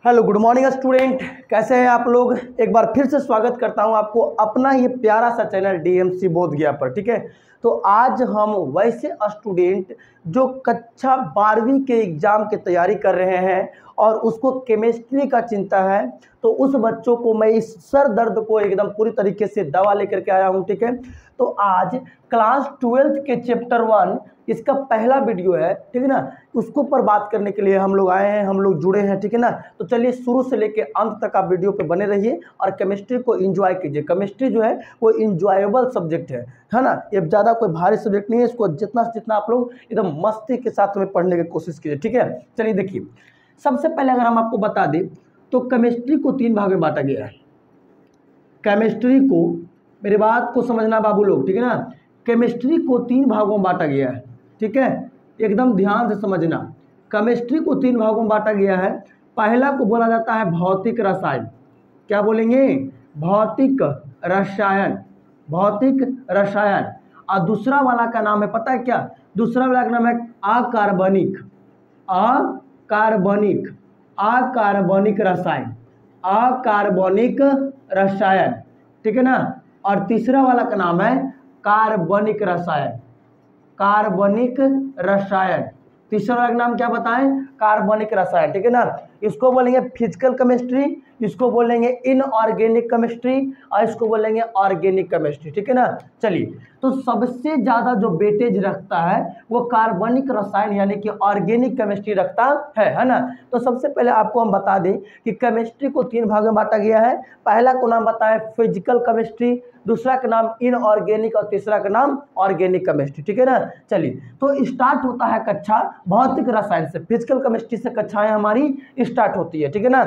Hello good morning student, कैसे हैं आप लोग। एक बार फिर से स्वागत करता हूं आपको अपना ये प्यारा सा चैनल डीएमसी बोध गया पर। ठीक है, तो आज हम वैसे स्टूडेंट जो कक्षा 12वीं के एग्ज़ाम की तैयारी कर रहे हैं और उसको केमिस्ट्री का चिंता है, तो उस बच्चों को मैं इस सर दर्द को एकदम पूरी तरीके से दवा लेकर के आया हूं। ठीक है, तो आज क्लास 12th के चैप्टर 1 इसका पहला वीडियो है। ठीक है ना, उसको पर बात करने के लिए हम लोग आए हैं, हम लोग जुड़े हैं। ठीक है ना, तो चलिए शुरू से लेके अंत तक आप वीडियो पे बने रहिए और केमिस्ट्री को एंजॉय कीजिए। केमिस्ट्री जो है वो इंजॉयबल सब्जेक्ट है ना। ये ज़्यादा कोई भारी सब्जेक्ट नहीं है, इसको जितना से जितना आप लोग एकदम मस्ती के साथ में पढ़ने की कोशिश कीजिए। ठीक है, चलिए देखिए, सबसे पहले अगर हम आपको बता दें तो केमिस्ट्री को 3 भाग में बांटा गया है। केमिस्ट्री को, मेरी बात को समझना बाबू लोग, ठीक है ना, केमिस्ट्री को 3 भागों में बांटा गया है। ठीक है, एकदम ध्यान से समझना। केमिस्ट्री को 3 भागों में बांटा गया है। पहला को बोला जाता है भौतिक रसायन। क्या बोलेंगे? भौतिक रसायन, भौतिक रसायन। और दूसरा वाला का नाम है, पता है क्या? दूसरा वाला का नाम है अकार्बनिक, अकार्बनिक, अकार्बनिक रसायन, अकार्बनिक रसायन। ठीक है ना। और तीसरा वाला का नाम है कार्बनिक रसायन, कार्बनिक रसायन। तीसरा वाला का नाम क्या बताएं? कार्बनिक रसायन। ठीक है ना, इसको बोलेंगे फिजिकल केमिस्ट्री, इसको बोलेंगे इनऑर्गेनिक केमिस्ट्री और इसको बोलेंगे ऑर्गेनिक केमिस्ट्री। ठीक है ना। चलिए, तो सबसे ज़्यादा जो वेटेज रखता है वो कार्बनिक रसायन यानी कि ऑर्गेनिक केमिस्ट्री रखता है ना। तो सबसे पहले आपको हम बता दें कि केमिस्ट्री को 3 भागों में बांटा गया है। पहला को नाम बताएं फिजिकल केमिस्ट्री, दूसरा का नाम इनऑर्गेनिक और तीसरा का नाम ऑर्गेनिक केमिस्ट्री। ठीक है ना। चलिए, तो स्टार्ट होता है कक्षा भौतिक रसायन से, फिजिकल केमिस्ट्री से कक्षाएं हमारी स्टार्ट होती है। ठीक है ना।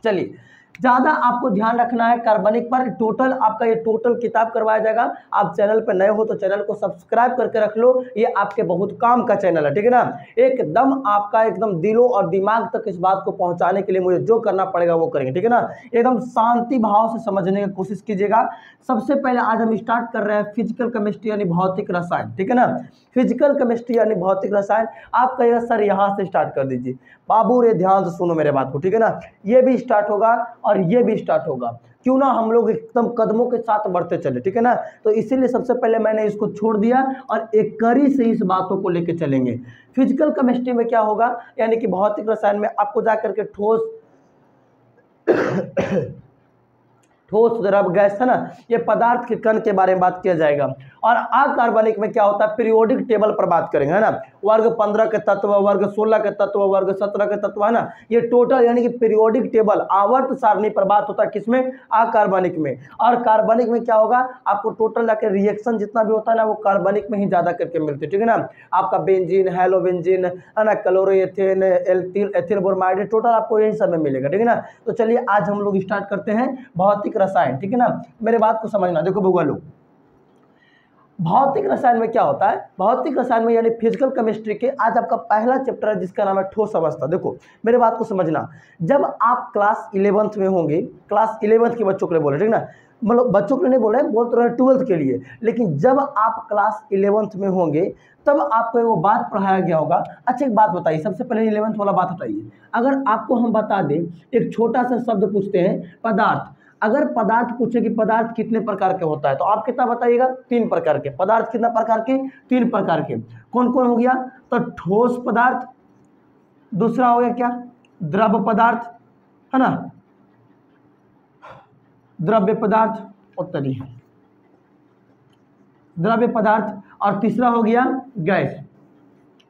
चलिए, ज़्यादा आपको ध्यान रखना है कार्बनिक पर। टोटल आपका ये टोटल किताब करवाया जाएगा। आप चैनल पर नए हो तो चैनल को सब्सक्राइब करके रख लो, ये आपके बहुत काम का चैनल है। ठीक है ना। एकदम आपका एकदम दिलों और दिमाग तक इस बात को पहुंचाने के लिए मुझे जो करना पड़ेगा वो करेंगे। ठीक है ना, एकदम शांति भाव से समझने की कोशिश कीजिएगा। सबसे पहले आज हम स्टार्ट कर रहे हैं फिजिकल केमिस्ट्री यानी भौतिक रसायन। ठीक है ना, फिजिकल केमिस्ट्री यानी भौतिक रसायन। आप कहिएगा सर यहाँ से स्टार्ट कर दीजिए। बाबू रे ध्यान से सुनो मेरे बात को। ठीक है ना, ये भी स्टार्ट होगा और ये भी स्टार्ट होगा। क्यों ना हम लोग एकदम कदमों के साथ बढ़ते चले। ठीक है ना, तो इसीलिए सबसे पहले मैंने इसको छोड़ दिया और एक कड़ी से इस बातों को लेके चलेंगे। फिजिकल केमिस्ट्री में क्या होगा, यानी कि भौतिक रसायन में आपको जा करके ठोस ठोस द्रव गैस है ना, ये पदार्थ के कण के बारे में बात किया जाएगा। और अकार्बनिक में क्या होता है, पीरियोडिक टेबल पर बात करेंगे है ना। वर्ग 15 के तत्व, वर्ग 16 के तत्व, वर्ग 17 के तत्व है ना, ये टोटल यानी कि पीरियोडिक टेबल आवर्त सारणी पर बात होता है। किसमें? अकार्बनिक में। और कार्बनिक में क्या होगा, आपको टोटल जाकर रिएक्शन जितना भी होता है ना वो कार्बनिक में ही ज्यादा करके मिलते हैं। ठीक है ना, आपका बेंजीन, हेलोबेंजीन है ना, chloroethane, alkyl, ethyl bromide, total आपको यही सब में मिलेगा। ठीक है ना। तो चलिए आज हम लोग स्टार्ट करते हैं भौतिक रसायन। ठीक है ना, मेरे बात को समझना। देखो बउआ लोग, भौतिक रसायन में क्या होता है, भौतिक रसायन में यानी फिजिकल केमिस्ट्री के आज आपका पहला चैप्टर है जिसका नाम है ठोस अवस्था। देखो मेरे बात को समझना, जब आप क्लास 11th में होंगे, क्लास 11th के बच्चों के लिए बोले, ठीक ना, मतलब बच्चों के लिए नहीं बोले, बोल तो रहे 12th के लिए, लेकिन जब आप क्लास 11th में होंगे तब आपको वो बात पढ़ाया गया होगा। अच्छा एक बात बताइए, सबसे पहले 11th वाला बात बताइए। अगर आपको हम बता दें, एक छोटा सा शब्द पूछते हैं पदार्थ, अगर पदार्थ पूछे कि पदार्थ कितने प्रकार के होता है तो आप कितना बताइएगा? 3 प्रकार के पदार्थ। कितना प्रकार के? 3 प्रकार के। कौन कौन हो गया? तो ठोस पदार्थ, दूसरा हो गया क्या, द्रव पदार्थ है ना, द्रव्य पदार्थ, उत्तरी द्रव्य पदार्थ, और तीसरा हो गया गैस,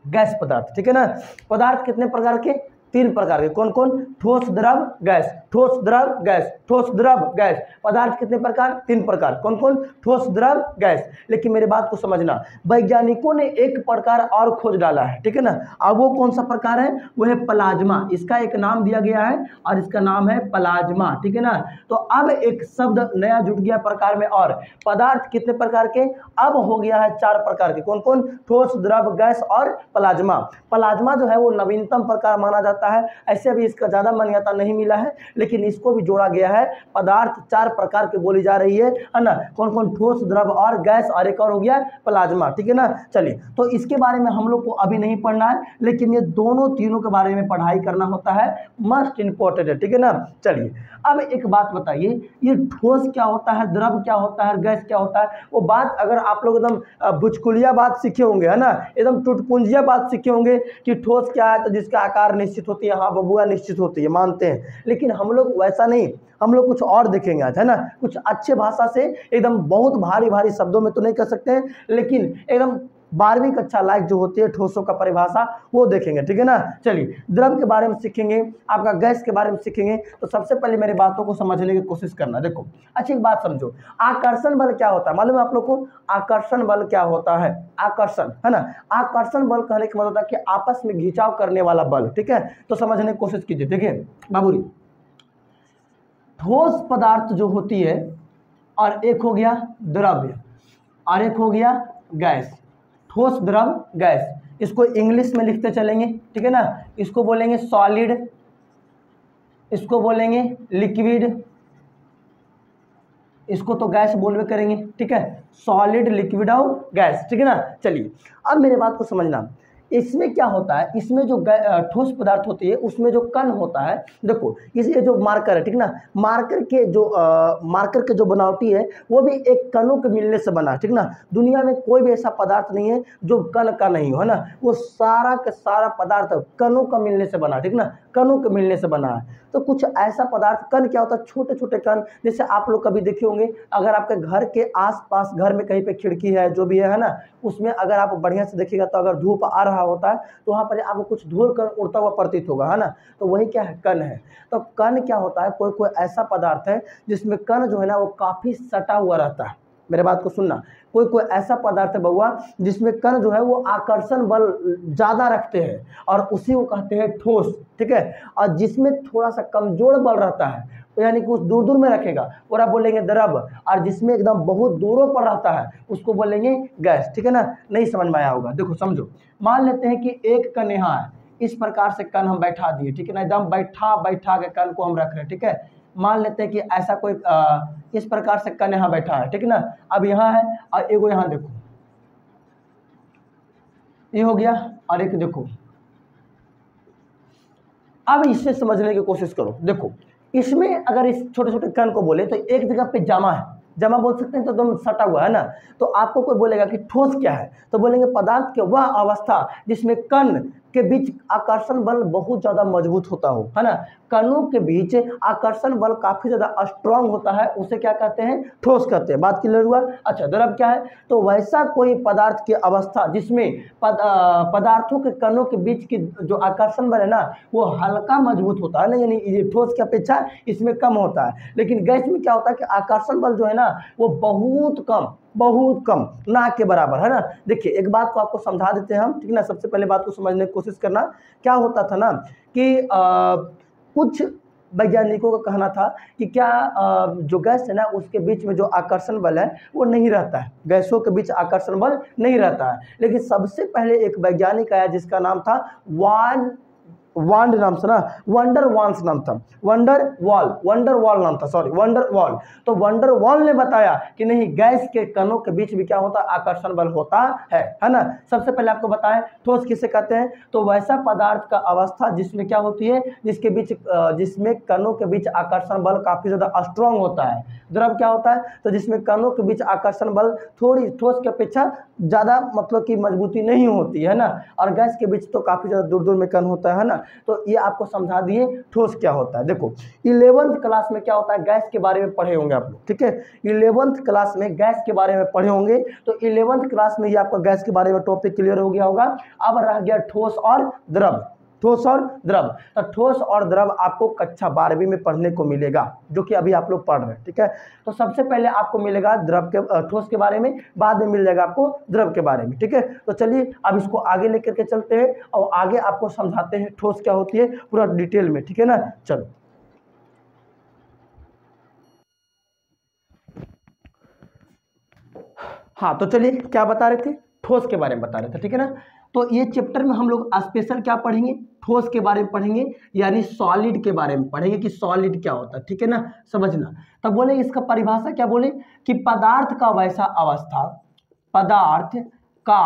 गैस पदार्थ। ठीक है ना। पदार्थ कितने प्रकार के? 3 प्रकार के। कौन कौन? ठोस द्रव गैस, ठोस द्रव गैस, ठोस द्रव गैस। पदार्थ कितने प्रकार? 3 प्रकार। कौन कौन? ठोस द्रव गैस। लेकिन मेरे बात को समझना, वैज्ञानिकों ने एक प्रकार और खोज डाला है। ठीक है ना, अब वो कौन सा प्रकार है? वो है प्लाज्मा। इसका एक नाम दिया गया है और इसका नाम है प्लाज्मा। ठीक है ना, तो अब एक शब्द नया जुड़ गया प्रकार में। और पदार्थ कितने प्रकार के? अब हो गया है 4 प्रकार के। कौन कौन? ठोस द्रव गैस और प्लाज्मा। प्लाज्मा जो है वो नवीनतम प्रकार माना जाता रहता है। ऐसे अभी इसका ज़्यादा मान्यता नहीं मिला है, लेकिन इसको भी जोड़ा गया है। पदार्थ 4 प्रकार की बोली जा रही है ना, कौन कौन? ठोस, द्रव और गैस, और एक और हो गया प्लाज्मा, ठीक है ना। चलिए, तो इसके बारे में हम लोग को अभी नहीं पढ़ना है, लेकिन ये दोनों तीनों के बारे में पढ़ाई करना होता है, मस्ट इंपॉर्टेंट है, ठीक है ना। चलिए, अब एक बात बताइए, ये ठोस क्या होता है, द्रव क्या होता है, गैस क्या होता है? वो बात अगर आप लोग एकदम बुचकुलिया बात सीखे होंगे, है ना, एकदम टुटपुंजिया बात सीखे होंगे कि ठोस क्या है, तो जिसका आकार निश्चित होती है, हाँ बबुआ निश्चित होती है, मानते हैं। लेकिन हम लोग वैसा नहीं, हम लोग कुछ और देखेंगे आज, है ना। कुछ अच्छे भाषा से, एकदम बहुत भारी भारी शब्दों में तो नहीं कर सकते हैं, लेकिन एकदम 12वीं कक्षा लायक जो होती है ठोसों का परिभाषा, वो देखेंगे, ठीक है ना। चलिए, द्रव के बारे में सीखेंगे, आपका गैस के बारे में सीखेंगे। तो सबसे पहले मेरी बातों को समझने की कोशिश करना। देखो, अच्छी एक बात समझो, आकर्षण बल क्या होता है मालूम है आप लोग को? आकर्षण बल क्या होता है? आकर्षण, है ना। आकर्षण बल कहने का मतलब होता है कि आपस में खिंचाव करने वाला बल, ठीक है। तो समझने की कोशिश कीजिए। देखिए बाबूरी, ठोस पदार्थ जो होती है, और एक हो गया द्रव्य, और एक हो गया गैस। ठोस, द्रव, गैस, इसको इंग्लिश में लिखते चलेंगे, ठीक है ना। इसको बोलेंगे सॉलिड, इसको बोलेंगे लिक्विड, इसको तो गैस बोलवे करेंगे, ठीक है। सॉलिड, लिक्विड और गैस, ठीक है ना। चलिए, अब मेरे बात को समझना, इसमें क्या होता है, इसमें जो ठोस पदार्थ होती है उसमें जो कण होता है, देखो ये जो मार्कर है, ठीक ना, मार्कर के जो बनावटी है वो भी एक कणों के मिलने से बना है, ठीक ना। दुनिया में कोई भी ऐसा पदार्थ नहीं है जो कण का नहीं हो, है ना। वो सारा का सारा पदार्थ कणों का मिलने से बना, ठीक ना, कणों के मिलने से बना है। तो कुछ ऐसा पदार्थ, कण क्या होता है? छोटे छोटे कण, जैसे आप लोग कभी देखे होंगे, अगर आपके घर के आसपास, घर में कहीं पे खिड़की है, जो भी है ना, उसमें अगर आप बढ़िया से देखिएगा तो अगर धूप आ रहा होता है तो वहाँ पर आपको कुछ धूल कण उड़ता हुआ प्रतीत होगा, है ना। तो वही क्या है? कण है। तो कण क्या होता है? कोई कोई ऐसा पदार्थ है जिसमें कण जो है ना वो काफी सटा हुआ रहता है। मेरे बात को सुनना, कोई कोई ऐसा पदार्थ है बउआ जिसमें कण जो है वो आकर्षण बल ज्यादा रखते हैं, और उसी को कहते हैं ठोस, ठीक है। और जिसमें थोड़ा सा कमजोर बल रहता है, तो यानी कि उस दूर दूर में रखेगा, और आप बोलेंगे द्रव, और जिसमें एकदम बहुत दूरों पर रहता है उसको बोलेंगे गैस, ठीक है ना। नहीं समझ में आया होगा? देखो समझो, मान लेते हैं कि एक कण यहाँ है, इस प्रकार से कण हम बैठा दिए, ठीक है ना, एकदम बैठा बैठा के कण को हम रख रहे हैं, ठीक है। मान लेते हैं कि ऐसा कोई इस प्रकार से कण यहाँ बैठा है, ठीक है ना। अब यहाँ है, और एगो यहाँ देखो, ये हो गया, और एक देखो। अब इससे समझने की कोशिश करो। देखो, इसमें अगर इस छोटे छोटे कण को बोले तो एक जगह पे जमा है, जमा बोल सकते हैं, तो एकदम सटा हुआ है ना। तो आपको कोई बोलेगा कि ठोस क्या है, तो बोलेंगे पदार्थ की वह अवस्था जिसमें कण के बीच आकर्षण बल बहुत ज्यादा मजबूत होता हो, है ना। कणों के बीच आकर्षण बल काफी ज्यादा स्ट्रांग होता है, उसे क्या कहते हैं? ठोस कहते हैं। बात क्लियर हुआ? अच्छा, द्रव क्या है? तो वैसा कोई पदार्थ की अवस्था जिसमें पदार्थों के कणों के बीच की जो आकर्षण बल है ना वो हल्का मजबूत होता है ना, यानी ये ठोस की अपेक्षा इसमें कम होता है। लेकिन गैस में क्या होता है कि आकर्षण बल जो है ना वो बहुत कम, ना के बराबर, है ना। देखिए, एक बात को आपको समझा देते हैं हम, ठीक है ना। सबसे पहले बात को समझने की कोशिश करना, क्या होता था ना कि कुछ वैज्ञानिकों का कहना था कि क्या जो गैस है ना उसके बीच में जो आकर्षण बल है वो नहीं रहता है, गैसों के बीच आकर्षण बल नहीं रहता है। लेकिन सबसे पहले एक वैज्ञानिक आया जिसका नाम था वांड नाम से ना, वंडर वाल्स नाम था, वंडर वॉल नाम था, सॉरी, वंडर वॉल। तो वंडर वॉल ने बताया कि नहीं, गैस के कणों के बीच भी क्या होता है? आकर्षण बल होता है ना। सबसे पहले आपको बताएं ठोस किसे कहते हैं, तो वैसा पदार्थ का अवस्था जिसमें क्या होती है, जिसमें कणों के बीच आकर्षण बल काफी ज्यादा स्ट्रांग होता है। द्रव क्या होता है? तो जिसमें कणों के बीच आकर्षण बल थोड़ी ठोस की अपेक्षा ज्यादा, मतलब कि मजबूती नहीं होती है ना। और गैस के बीच तो काफी ज्यादा दूर दूर में कण होता है ना। तो ये आपको समझा दिए ठोस क्या होता है। देखो, 11th क्लास में क्या होता है, गैस के बारे में पढ़े होंगे आप लोग, ठीक है। 11th क्लास में गैस के बारे में पढ़े होंगे, तो 11th क्लास में ये आपका गैस के बारे में टॉपिक क्लियर हो गया होगा। अब रह गया ठोस और द्रव। ठोस और द्रव, तो ठोस और द्रव आपको कक्षा 12वीं में पढ़ने को मिलेगा, जो कि अभी आप लोग पढ़ रहे हैं, ठीक है। तो सबसे पहले आपको मिलेगा द्रव के ठोस के बारे में, बाद में मिल जाएगा आपको द्रव के बारे में, ठीक है। तो चलिए अब इसको आगे लेकर के चलते हैं और आगे आपको समझाते हैं ठोस क्या होती है पूरा डिटेल में, ठीक है ना। चलो, हाँ, तो चलिए क्या बता रहे थे? ठोस के बारे में बता रहे थे, ठीक है ना। तो ये चैप्टर में हम लोग स्पेशल क्या पढ़ेंगे, ठोस के बारे में पढ़ेंगे, यानी सॉलिड के बारे में पढ़ेंगे कि सॉलिड क्या होता है, ठीक है ना, समझना। तब बोले इसका परिभाषा क्या बोले कि पदार्थ का वैसा अवस्था, पदार्थ का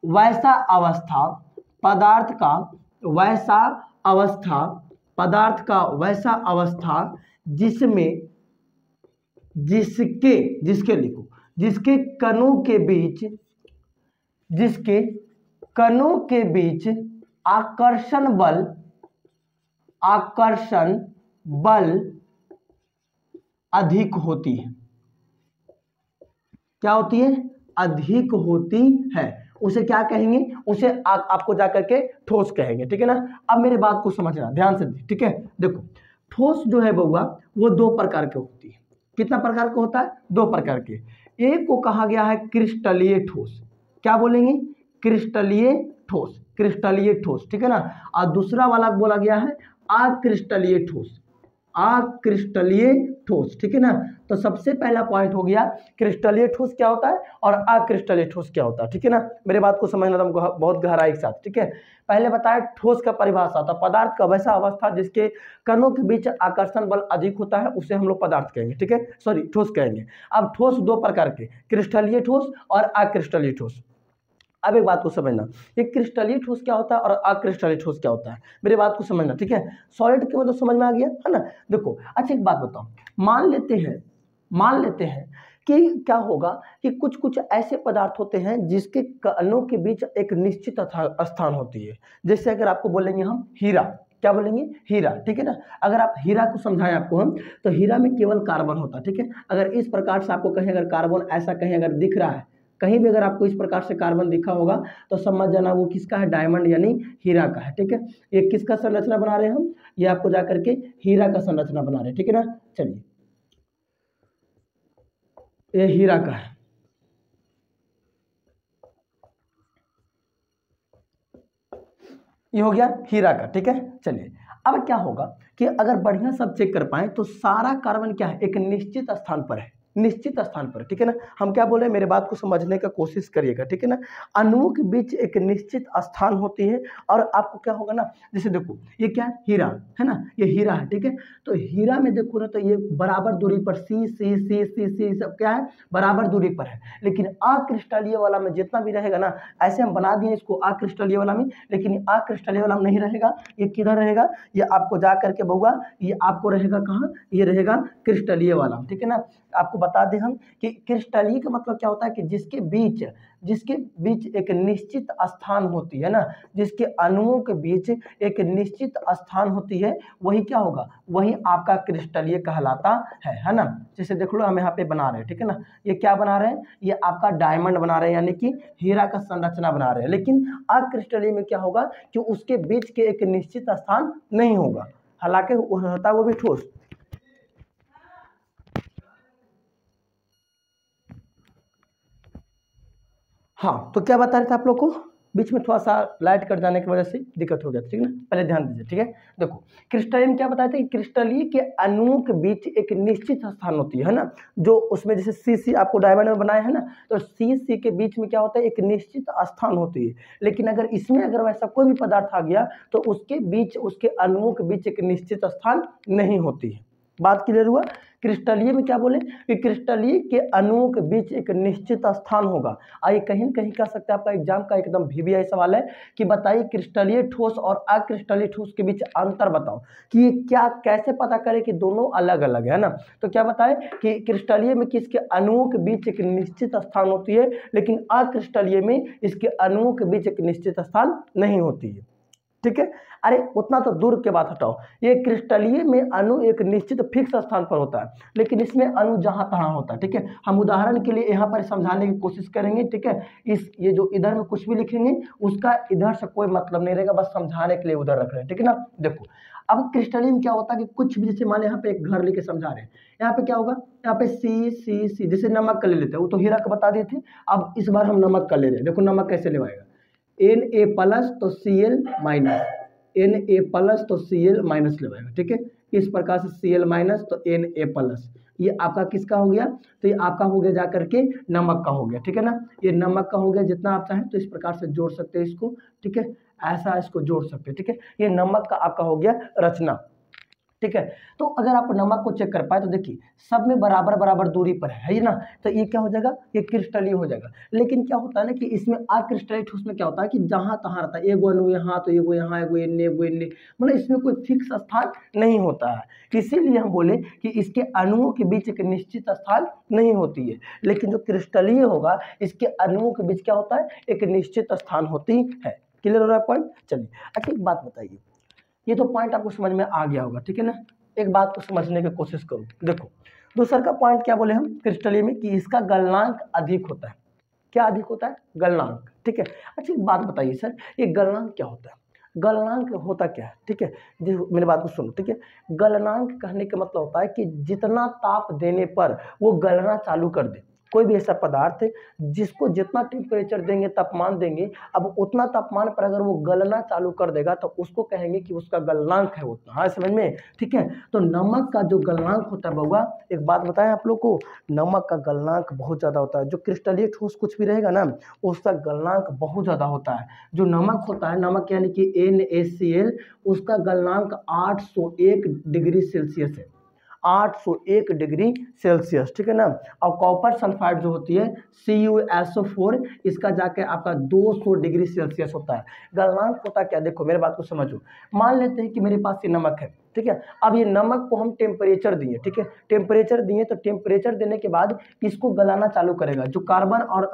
वैसा अवस्था, पदार्थ का वैसा अवस्था, पदार्थ का वैसा अवस्था जिसमें जिसके लिखो, जिसके कणों के बीच, जिसके कणों के बीच आकर्षण बल अधिक होती है। क्या होती है, अधिक होती है, उसे क्या कहेंगे, उसे आपको जाकर के ठोस कहेंगे, ठीक है ना। अब मेरे बात को समझना ध्यान से, ठीक है। देखो ठोस जो है बउआ वो दो प्रकार के होती है। कितना प्रकार का होता है, दो प्रकार के। एक को कहा गया है क्रिस्टलीय ठोस, क्या बोलेंगे, क्रिस्टलीय ठोस, क्रिस्टलीय ठोस, ठीक है ना। और दूसरा वाला बोला गया है अक्रिस्टलीय ठोस, अक्रिस्टलीय ठोस, ठीक है ना। तो सबसे पहला पॉइंट हो गया क्रिस्टलीय ठोस क्या होता है और अक्रिस्टलीय ठोस क्या होता है, ठीक है ना। मेरे बात को समझना तुमको बहुत गहराई के साथ, ठीक है। पहले बताया ठोस का परिभाषा था, पदार्थ का वैसा अवस्था जिसके कणों के बीच आकर्षण बल अधिक होता है, उसे हम लोग पदार्थ कहेंगे, ठीक है, सॉरी ठोस कहेंगे। अब ठोस दो प्रकार के, क्रिस्टलीय ठोस और अक्रिस्टलीय ठोस। अब एक बात को समझना, ये क्रिस्टलीय ठोस क्या होता है और अक्रिस्टलीय ठोस क्या होता है, मेरी बात को समझना, ठीक है। सॉलिड के मतलब समझ में आ गया है ना। देखो अच्छा एक बात बताओ, मान लेते हैं कि क्या होगा कि कुछ कुछ ऐसे पदार्थ होते हैं जिसके कणों के बीच एक निश्चित स्थान होती है। जैसे अगर आपको बोलेंगे हम हीरा, क्या बोलेंगे, हीरा, ठीक है ना। अगर आप हीरा को समझाएं आपको हम, तो हीरा में केवल कार्बन होता है, ठीक है। अगर इस प्रकार से आपको कहें, अगर कार्बन ऐसा कहीं अगर दिख रहा है, कहीं भी अगर आपको इस प्रकार से कार्बन दिखा होगा तो समझ जाना वो किसका है, डायमंड यानी हीरा का है, ठीक है। ये किसका संरचना बना रहे हैं हम, ये आपको जाकर के हीरा का संरचना बना रहे हैं, ठीक है ना। चलिए ये हीरा का है, ये हो गया हीरा का, ठीक है। चलिए अब क्या होगा कि अगर बढ़िया सब चेक कर पाए तो सारा कार्बन क्या है, एक निश्चित स्थान पर है, निश्चित स्थान पर, ठीक है ना। हम क्या बोले, मेरे बात को समझने का कोशिश करिएगा, ठीक है ना। अणुओं के बीच एक निश्चित स्थान होती है और आपको क्या होगा ना, जैसे देखो ये क्या है, हीरा है ना, ये हीरा है, ठीक है। तो हीरा में देखो ना, तो ये बराबर दूरी पर सी सी सी सी सी सब क्या है, बराबर दूरी पर है। लेकिन अक्रिस्टलीय वाला में जितना भी रहेगा ना, ऐसे हम बना दिए इसको अक्रिस्टलीय वाला में, लेकिन अक्रिस्टलीय वाला में नहीं रहेगा, ये किधर रहेगा, ये आपको जा करके बउआ ये आपको रहेगा कहाँ, ये रहेगा क्रिस्टलीय वाला, ठीक है ना। आपको बता दें हम कि क्रिस्टलीय का मतलब क्या होता है कि जिसके बीच एक निश्चित स्थान होती है ना, जिसके अणुओं के बीच एक निश्चित स्थान होती है, वही क्या होगा, वही आपका क्रिस्टलीय कहलाता है ना। जैसे देख लो हम यहाँ पे बना रहे हैं, ठीक है ना, ये क्या बना रहे हैं, ये आपका डायमंड बना रहे हैं, यानी कि हीरा का संरचना बना रहे हैं। लेकिन अक्रिस्टलीय में क्या होगा कि उसके बीच के एक निश्चित स्थान नहीं होगा, हालांकि होता है वो भी ठोस। हाँ तो क्या बता रहे थे आप लोग को, बीच में थोड़ा सा लाइट कट जाने की वजह से दिक्कत हो गया, ठीक है ना, पहले ध्यान दीजिए, ठीक है। देखो क्रिस्टलीय में क्या बताया था कि क्रिस्टलीय के अणुओं के बीच एक निश्चित स्थान होती है ना, जो उसमें जैसे सी सी आपको डायमंड में बनाया है ना, तो सी सी के बीच में क्या होता है, एक निश्चित स्थान होती है। लेकिन अगर इसमें अगर वैसा कोई भी पदार्थ आ गया तो उसके बीच, उसके अणुओं के बीच एक निश्चित स्थान नहीं होती है। बात क्लियर हुआ। क्रिस्टलीय में क्या बोले कि क्रिस्टलीय के अणुओं के बीच एक निश्चित स्थान होगा। आइए कहीं न कहीं कह सकते हैं आपका एग्जाम का एकदम VVI सवाल है कि बताइए क्रिस्टलीय ठोस और अक्रिस्टलीय ठोस के बीच अंतर बताओ, कि ये क्या, कैसे पता करें कि दोनों अलग अलग है ना। तो क्या बताएं कि क्रिस्टलीय में किसके अणुओं के बीच एक निश्चित स्थान होती है, लेकिन अक्रिस्टलीय में इसके अणुओं के बीच एक निश्चित स्थान नहीं होती है, ठीक है। अरे उतना तो दूर के बात हटाओ, ये क्रिस्टलीय में अणु एक निश्चित फिक्स स्थान पर होता है, लेकिन इसमें अणु जहां तहां होता है, ठीक है। हम उदाहरण के लिए यहाँ पर समझाने की कोशिश करेंगे, ठीक है। ये जो इधर में कुछ भी लिखेंगे उसका इधर से कोई मतलब नहीं रहेगा, बस समझाने के लिए उधर रख रहे हैं, ठीक है ना। देखो अब क्रिस्टलीय में क्या होता है कि कुछ भी, जैसे मान यहाँ पे एक घर लेके समझा रहे हैं, यहाँ पे क्या होगा, यहाँ पे सी सी सी, जैसे नमक का ले लेते हैं, वो तो हीरा का बता दिए थे। अब इस बार हम नमक का ले रहे हैं, देखो नमक कैसे लेवाएगा, Na+ तो Cl-, Na+ तो Cl- लगेगा, ठीक है। इस प्रकार से Cl- तो Na+, ये आपका किसका हो गया, तो ये आपका हो गया जा करके नमक का हो गया, ठीक है ना। ये नमक का हो गया, जितना आप चाहें तो इस प्रकार से जोड़ सकते हैं इसको, ठीक है, ऐसा इसको जोड़ सकते हैं, ठीक है। ये नमक का आपका हो गया रचना, ठीक है। तो अगर आप नमक को चेक कर पाए तो देखिए सब में बराबर बराबर दूरी पर है ना, तो ये क्या हो जाएगा, ये क्रिस्टलीय हो जाएगा। लेकिन क्या होता है ना कि इसमें अक्रिस्टलाइट उसमें क्या होता है कि जहां तहां रहता है, एगो अणु यहाँ तो एगो यहाँ, एगो एने एगो एने, मतलब इसमें कोई फिक्स स्थान नहीं होता है। इसीलिए हम बोले कि इसके अणुओं के बीच एक निश्चित स्थान नहीं होती है। लेकिन जो क्रिस्टलीय होगा इसके अणुओं के बीच क्या होता है, एक निश्चित स्थान होती है। क्लियर हो रहा है पॉइंट। चलिए अच्छा एक बात बताइए, ये तो पॉइंट आपको समझ में आ गया होगा, ठीक है ना। एक बात को समझने की कोशिश करो, देखो दूसरा का पॉइंट क्या बोले हम क्रिस्टलीय में, कि इसका गलनांक अधिक होता है। क्या अधिक होता है, गलनांक, ठीक है। अच्छा एक बात बताइए सर, ये गलनांक क्या होता है, गलनांक होता क्या है, ठीक है। मेरी बात को सुनो, ठीक है। गलनांक कहने का मतलब होता है कि जितना ताप देने पर वो गलना चालू कर दे। कोई भी ऐसा पदार्थ है जिसको जितना टेम्परेचर देंगे, तापमान देंगे, अब उतना तापमान पर अगर वो गलना चालू कर देगा तो उसको कहेंगे कि उसका गलनांक है उतना। हाँ समझ में, ठीक है। तो नमक का जो गलनांक होता है बउआ, एक बात बताएं आप लोग को, नमक का गलनांक बहुत ज्यादा होता है। जो क्रिस्टलीय ठोस कुछ भी रहेगा ना उसका गलनांक बहुत ज्यादा होता है। जो नमक होता है, नमक यानी कि NaCl, उसका गलनांक 801 डिग्री सेल्सियस है, 801 डिग्री सेल्सियस, ठीक है ना। और कॉपर सल्फाइड जो होती है CuSO4, इसका जाके आपका 200 डिग्री सेल्सियस होता है। गलनांक होता क्या, देखो मेरे बात को समझो। मान लेते हैं कि मेरे पास ये नमक है, ठीक है। अब ये नमक को हम टेम्परेचर दिए, ठीक है, टेम्परेचर दिए, तो टेम्परेचर देने के बाद इसको गलाना चालू करेगा। जो कार्बन और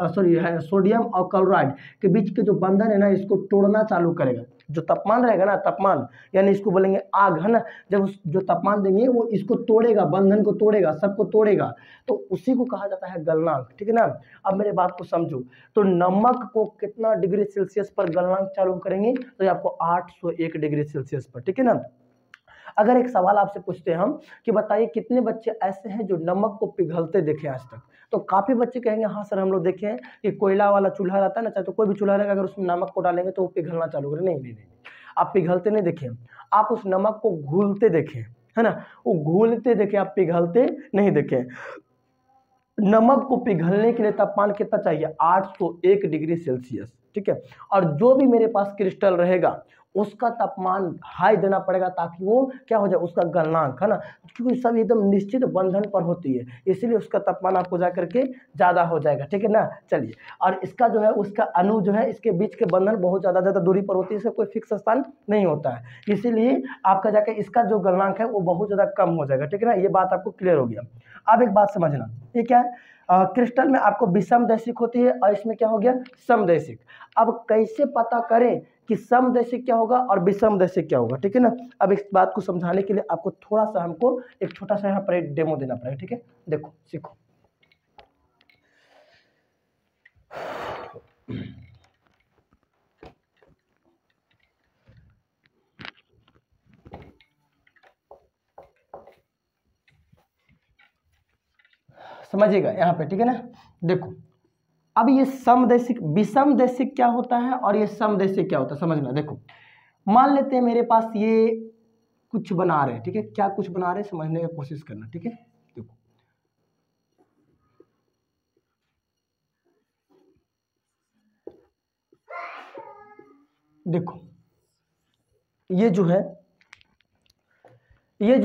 सोडियम और क्लोराइड के बीच के जो बंधन है ना, इसको तोड़ना चालू करेगा। जो तापमान रहेगा ना, तापमान यानी इसको बोलेंगे आग, है ना। जब जो तापमान देंगे वो इसको तोड़ेगा, बंधन को तोड़ेगा, सबको तोड़ेगा, तो उसी को कहा जाता है गलनांक, ठीक है ना। अब मेरे बात को समझो, तो नमक को कितना डिग्री सेल्सियस पर गलनांक चालू करेंगे, तो ये आपको 801 डिग्री सेल्सियस पर, ठीक है ना। अगर एक सवाल आपसे पूछते हैं हम कि बताइए कितने बच्चे ऐसे हैं जो नमक को पिघलते देखे आज तक, तो काफी बच्चे कहेंगे हाँ सर हम लोग देखे हैं कि कोयला वाला चूल्हा रहता है ना, चाहे तो कोई भी चूल्हा रहेगा, अगर उसमें नमक को डालेंगे तो वो पिघलना चालू करे। नहीं नहीं नहीं, आप पिघलते नहीं देखे, आप उस नमक को घुलते देखे, है ना, वो घुलते देखे, आप पिघलते नहीं देखे। नमक को पिघलने के लिए तापमान कितना चाहिए, 801 डिग्री सेल्सियस, ठीक है। और जो भी मेरे पास क्रिस्टल रहेगा उसका तापमान हाई देना पड़ेगा ताकि वो क्या हो जाए, उसका गलनांक, है ना, क्योंकि सब एकदम निश्चित बंधन पर होती है, इसीलिए उसका तापमान आपको जा करके ज्यादा हो जाएगा, ठीक है ना। चलिए, और इसका जो है उसका अणु जो है इसके बीच के बंधन बहुत ज्यादा दूरी पर होती है, इसका कोई फिक्स स्थान नहीं होता है, इसीलिए आपका जाके इसका जो गलनांक है वो बहुत ज्यादा कम हो जाएगा, ठीक है ना। ये बात आपको क्लियर हो गया। अब एक बात समझना, ये क्या है, क्रिस्टल में आपको विषमदैशिक होती है और इसमें क्या हो गया, समदैशिक। अब कैसे पता करें कि समदैशिक क्या होगा और विषमदैशिक क्या होगा, ठीक है ना। अब इस बात को समझाने के लिए आपको थोड़ा सा हमको एक छोटा सा यहाँ पर एक डेमो देना पड़ेगा, ठीक है। देखो सीखो, समझिएगा यहाँ पे, ठीक है ना। देखो अब ये समदैशिक विषमदैशिक क्या होता है और ये समदैशिक क्या होता है, समझना। देखो मान लेते हैं मेरे पास ये कुछ बना रहे हैं, ठीक है, क्या कुछ बना रहे हैं समझने की कोशिश करना, ठीक है। देखो देखो ये जो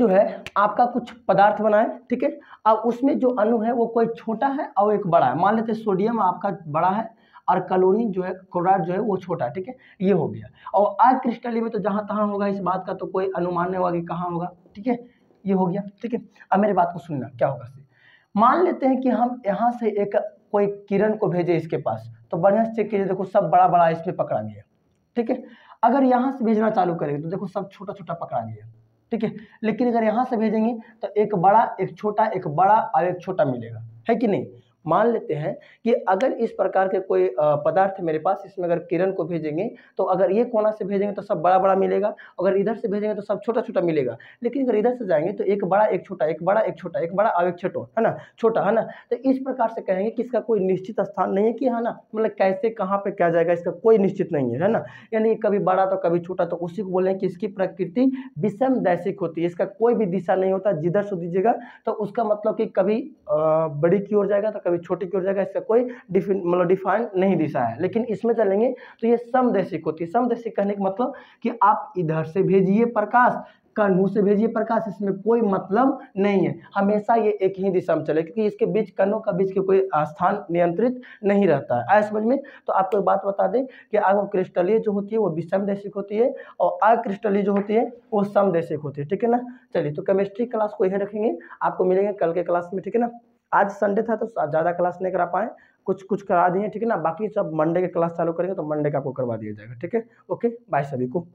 है आपका कुछ पदार्थ बना है, ठीक है। अब उसमें जो अणु है वो कोई छोटा है और एक बड़ा है। मान लेते हैं सोडियम आपका बड़ा है और क्लोरीन जो है, क्लोराइड जो है वो छोटा है, ठीक है। ये हो गया। और अक्रिस्टलीय में तो जहां तहां होगा, इस बात का तो कोई अनुमान नहीं होगा कि कहाँ होगा, ठीक है। ये हो गया, ठीक है। अब मेरी बात को सुनना, क्या होगा, मान लेते हैं कि हम यहाँ से एक कोई किरण को भेजे इसके पास, तो बढ़िया से चेक कीजिए, देखो सब बड़ा बड़ा इसमें पकड़ा गया, ठीक है। अगर यहाँ से भेजना चालू करेंगे तो देखो सब छोटा छोटा पकड़ा गया, ठीक है। लेकिन अगर यहाँ से भेजेंगे तो एक बड़ा, एक छोटा, एक बड़ा और एक छोटा मिलेगा, है कि नहीं। मान लेते हैं कि अगर इस प्रकार के कोई पदार्थ है मेरे पास, इसमें अगर किरण को भेजेंगे तो अगर ये कोना से भेजेंगे तो सब बड़ा बड़ा मिलेगा, अगर इधर से भेजेंगे तो सब छोटा छोटा मिलेगा। लेकिन अगर इधर से जाएंगे तो एक बड़ा एक छोटा, एक बड़ा एक छोटा, एक बड़ा और एक छोटा, है ना, छोटा, है ना। तो इस प्रकार से कहेंगे कि इसका कोई निश्चित स्थान नहीं है कि, है ना, मतलब कैसे कहाँ पे क्या जाएगा इसका कोई निश्चित नहीं है ना। यानी कभी बड़ा तो कभी छोटा, तो उसी को बोलेंगे कि इसकी प्रकृति विषम दैशिक होती है, इसका कोई भी दिशा नहीं होता। जिधर से दीजिएगा तो उसका मतलब कि कभी बड़ी की ओर जाएगा तो कभी छोटी की ओर जाएगा, इसका कोई मतलब डिफाइन नहीं दिशा है। लेकिन इसमें चलेंगे तो ये समदैशिक होती है। समदैशिक कहने का मतलब कि आप इधर से भेजिए प्रकाश, कणों से भेजिए प्रकाश, इसमें कोई मतलब नहीं है, हमेशा ये एक ही दिशा में चले, क्योंकि इसके बीच कणों का बीच के कोई स्थान नियंत्रित नहीं रहता है। आया समझ में। तो आपको एक बात बता दें कि आगो क्रिस्टलीय जो होती है वो विषमदैशिक होती है और अक्रिस्टलीय जो होती है वो समदैशिक होती है, ठीक है ना। चलिए, तो केमिस्ट्री क्लास को यही रखेंगे, आपको मिलेंगे कल के क्लास में, ठीक है ना। आज संडे था तो ज़्यादा क्लास नहीं करा पाए, कुछ कुछ करा दिए, ठीक है ना। बाकी सब मंडे के क्लास चालू करेंगे तो मंडे का आपको करवा दिया जाएगा, ठीक है। ओके, बाय सभी को।